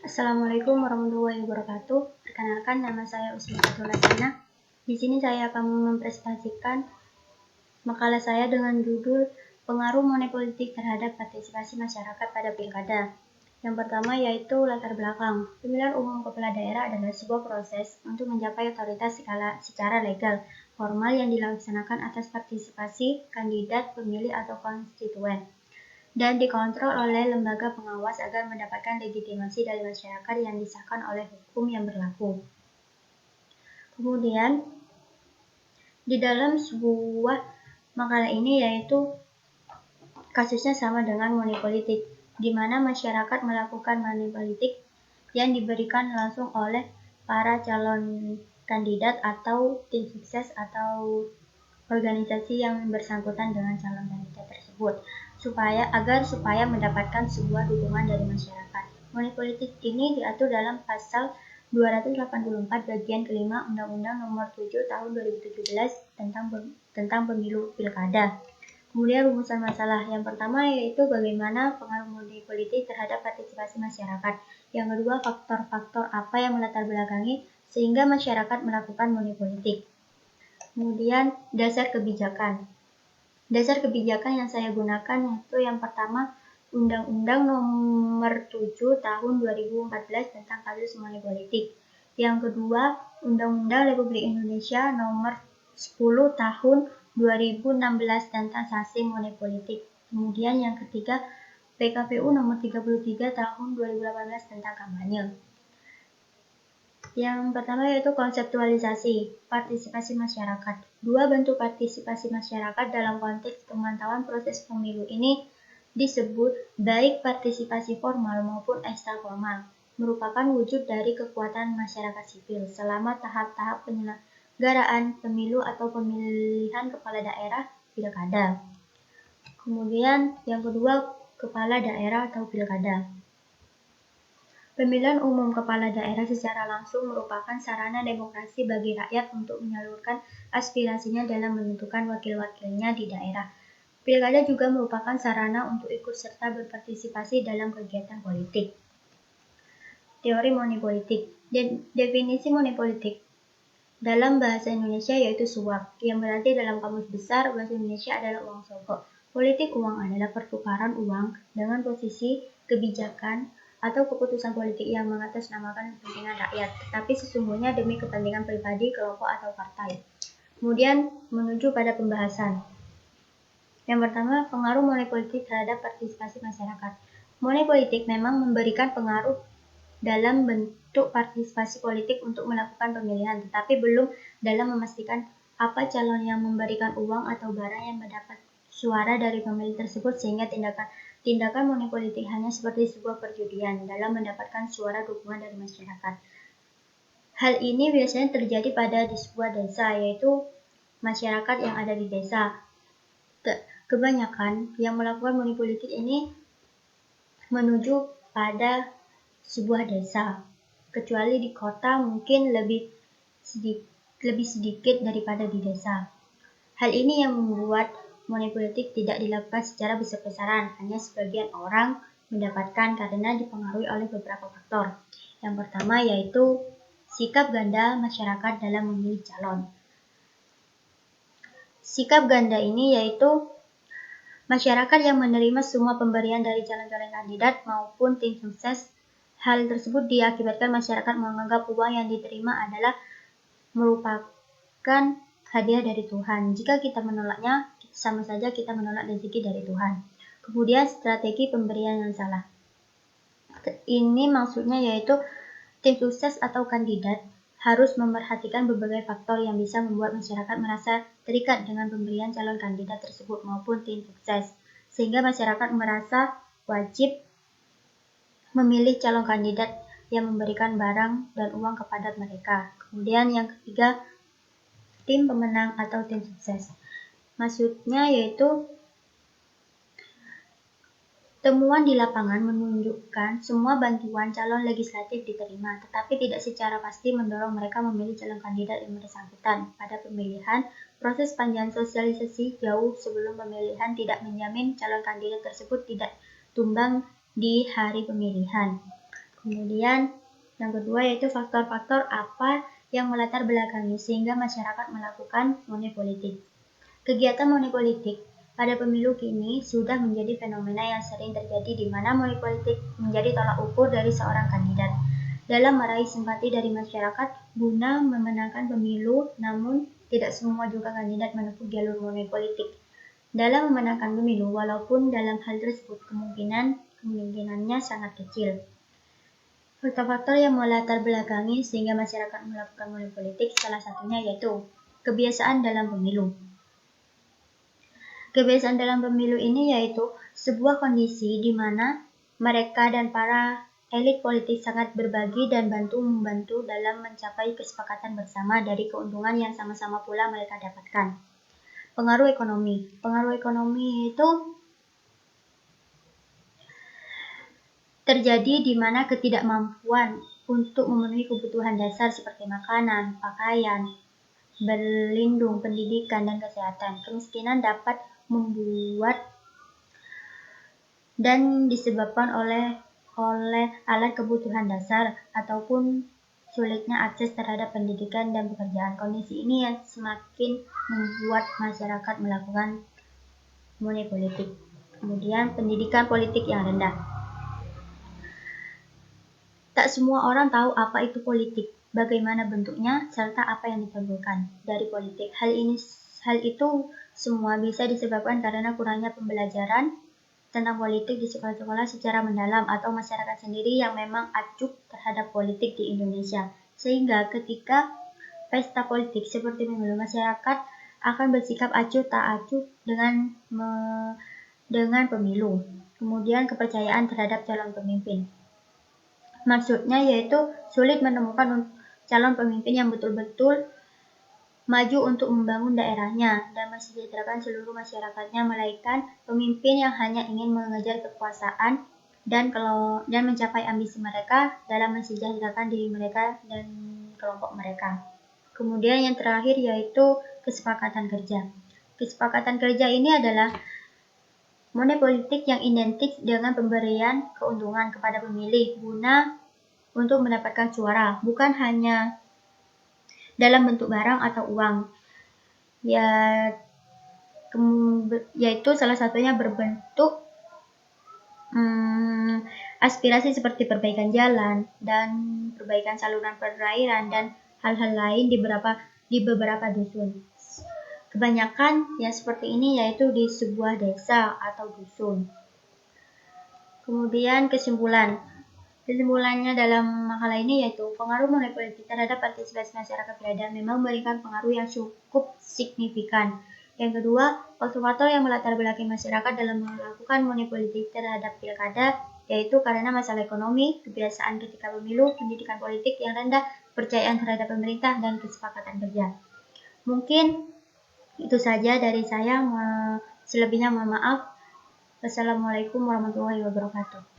Assalamualaikum warahmatullahi wabarakatuh. Perkenalkan, nama saya Usmi Fathullah. Di sini saya akan mempresentasikan makalah saya dengan judul Pengaruh Money Politik terhadap Partisipasi Masyarakat pada Pilkada. Yang pertama yaitu latar belakang. Pemilihan umum kepala daerah adalah sebuah proses untuk mencapai otoritas secara legal, formal yang dilaksanakan atas partisipasi kandidat, pemilih atau konstituen, dan dikontrol oleh lembaga pengawas agar mendapatkan legitimasi dari masyarakat yang disahkan oleh hukum yang berlaku. Kemudian, di dalam sebuah makalah ini yaitu kasusnya sama dengan money politik, di mana masyarakat melakukan money politik yang diberikan langsung oleh para calon kandidat atau tim sukses atau organisasi yang bersangkutan dengan calon kandidat tersebut supaya mendapatkan sebuah dukungan dari masyarakat. Money politik ini diatur dalam pasal 284 bagian kelima Undang-Undang Nomor 7 Tahun 2017 tentang Pemilu Pilkada. Kemudian rumusan masalah. Yang pertama yaitu bagaimana pengaruh money politik terhadap partisipasi masyarakat. Yang kedua, faktor-faktor apa yang melatar belakangi sehingga masyarakat melakukan money politik. Kemudian dasar kebijakan. Dasar kebijakan yang saya gunakan yaitu yang pertama Undang-Undang Nomor 7 Tahun 2014 tentang kasus money politik. Yang kedua Undang-Undang Republik Indonesia Nomor 10 Tahun 2016 tentang sanksi money politik. Kemudian yang ketiga PKPU Nomor 33 Tahun 2018 tentang kampanye. Yang pertama yaitu konseptualisasi partisipasi masyarakat. Dua bentuk partisipasi masyarakat dalam konteks pemantauan proses pemilu ini disebut baik partisipasi formal maupun ekstra formal, merupakan wujud dari kekuatan masyarakat sipil selama tahap-tahap penyelenggaraan pemilu atau pemilihan kepala daerah pilkada. Kemudian yang kedua, kepala daerah atau pilkada. Pemilihan umum kepala daerah secara langsung merupakan sarana demokrasi bagi rakyat untuk menyalurkan aspirasinya dalam menentukan wakil-wakilnya di daerah. Pilkada juga merupakan sarana untuk ikut serta berpartisipasi dalam kegiatan politik. Teori money politik. Definisi money politik dalam bahasa Indonesia yaitu suap, yang berarti dalam kamus besar bahasa Indonesia adalah uang sogok. Politik uang adalah pertukaran uang dengan posisi, kebijakan, atau keputusan politik yang mengatasnamakan kepentingan rakyat, tetapi sesungguhnya demi kepentingan pribadi, kelompok, atau partai. Kemudian menuju pada pembahasan. Yang pertama, pengaruh money politik terhadap partisipasi masyarakat. Money politik memang memberikan pengaruh dalam bentuk partisipasi politik untuk melakukan pemilihan, tetapi belum dalam memastikan apa calon yang memberikan uang atau barang yang mendapat suara dari pemilih tersebut, sehingga tindakan money politik hanya seperti sebuah perjudian dalam mendapatkan suara dukungan dari masyarakat. Hal ini biasanya terjadi di sebuah desa, yaitu masyarakat yang ada di desa. Kebanyakan yang melakukan money politik ini menuju pada sebuah desa, kecuali di kota mungkin lebih sedikit daripada di desa. Hal ini yang membuat money politik tidak dilakukan secara besar-besaran, hanya sebagian orang mendapatkan karena dipengaruhi oleh beberapa faktor. Yang pertama yaitu sikap ganda masyarakat dalam memilih calon. Sikap ganda ini yaitu masyarakat yang menerima semua pemberian dari calon-calon kandidat maupun tim sukses. Hal tersebut diakibatkan masyarakat menganggap uang yang diterima adalah merupakan hadiah dari Tuhan. Jika kita menolaknya, sama saja kita menolak rezeki dari Tuhan. Kemudian strategi pemberian yang salah. Ini maksudnya yaitu tim sukses atau kandidat harus memperhatikan berbagai faktor yang bisa membuat masyarakat merasa terikat dengan pemberian calon kandidat tersebut maupun tim sukses, sehingga masyarakat merasa wajib memilih calon kandidat yang memberikan barang dan uang kepada mereka. Kemudian yang ketiga, tim pemenang atau tim sukses. Maksudnya yaitu temuan di lapangan menunjukkan semua bantuan calon legislatif diterima, tetapi tidak secara pasti mendorong mereka memilih calon kandidat yang bersangkutan. Pada pemilihan, proses panjang sosialisasi jauh sebelum pemilihan tidak menjamin calon kandidat tersebut tidak tumbang di hari pemilihan. Kemudian yang kedua yaitu faktor-faktor apa yang melatar belakangi sehingga masyarakat melakukan money politik. Kegiatan money politik pada pemilu kini sudah menjadi fenomena yang sering terjadi di mana money politik menjadi tolak ukur dari seorang kandidat dalam meraih simpati dari masyarakat guna memenangkan pemilu, namun tidak semua juga kandidat menempuh jalur money politik dalam memenangkan pemilu, walaupun dalam hal tersebut kemungkinannya sangat kecil. Faktor-faktor yang melatar belakangi sehingga masyarakat melakukan money politik salah satunya yaitu kebiasaan dalam pemilu. Kebiasaan dalam pemilu ini yaitu sebuah kondisi di mana mereka dan para elit politik sangat berbagi dan bantu-membantu dalam mencapai kesepakatan bersama dari keuntungan yang sama-sama pula mereka dapatkan. Pengaruh ekonomi. Pengaruh ekonomi itu terjadi di mana ketidakmampuan untuk memenuhi kebutuhan dasar seperti makanan, pakaian, berlindung, pendidikan, dan kesehatan. Kemiskinan dapat membuat dan disebabkan oleh alat kebutuhan dasar ataupun sulitnya akses terhadap pendidikan dan pekerjaan. Kondisi ini yang semakin membuat masyarakat melakukan money politik. Kemudian pendidikan politik yang rendah. Tak semua orang tahu apa itu politik, bagaimana bentuknya, serta apa yang ditimbulkan dari politik. Hal itu semua bisa disebabkan karena kurangnya pembelajaran tentang politik di sekolah-sekolah secara mendalam atau masyarakat sendiri yang memang acuh terhadap politik di Indonesia. Sehingga ketika pesta politik seperti pemilu, masyarakat akan bersikap acuh tak acuh dengan pemilu. Kemudian kepercayaan terhadap calon pemimpin. Maksudnya yaitu sulit menemukan calon pemimpin yang betul-betul maju untuk membangun daerahnya dan mensejahterakan seluruh masyarakatnya, melainkan pemimpin yang hanya ingin mengejar kekuasaan dan mencapai ambisi mereka dalam mensejahterakan diri mereka dan kelompok mereka. Kemudian yang terakhir yaitu kesepakatan kerja. Kesepakatan kerja ini adalah money politik yang identik dengan pemberian keuntungan kepada pemilih guna untuk mendapatkan suara, bukan hanya dalam bentuk barang atau uang, yaitu salah satunya berbentuk aspirasi seperti perbaikan jalan dan perbaikan saluran perairan dan hal-hal lain di beberapa dusun. Kebanyakan yang seperti ini yaitu di sebuah desa atau dusun. Kemudian kesimpulannya dalam makalah ini yaitu pengaruh money politik terhadap partisipasi masyarakat pilkada memang memberikan pengaruh yang cukup signifikan. Yang kedua, faktor-faktor yang melatar belakangi masyarakat dalam melakukan money politik terhadap pilkada yaitu karena masalah ekonomi, kebiasaan ketika pemilu, pendidikan politik yang rendah, kepercayaan terhadap pemerintah, dan kesepakatan kerja. Mungkin itu saja dari saya. Selebihnya mohon maaf. Wassalamualaikum warahmatullahi wabarakatuh.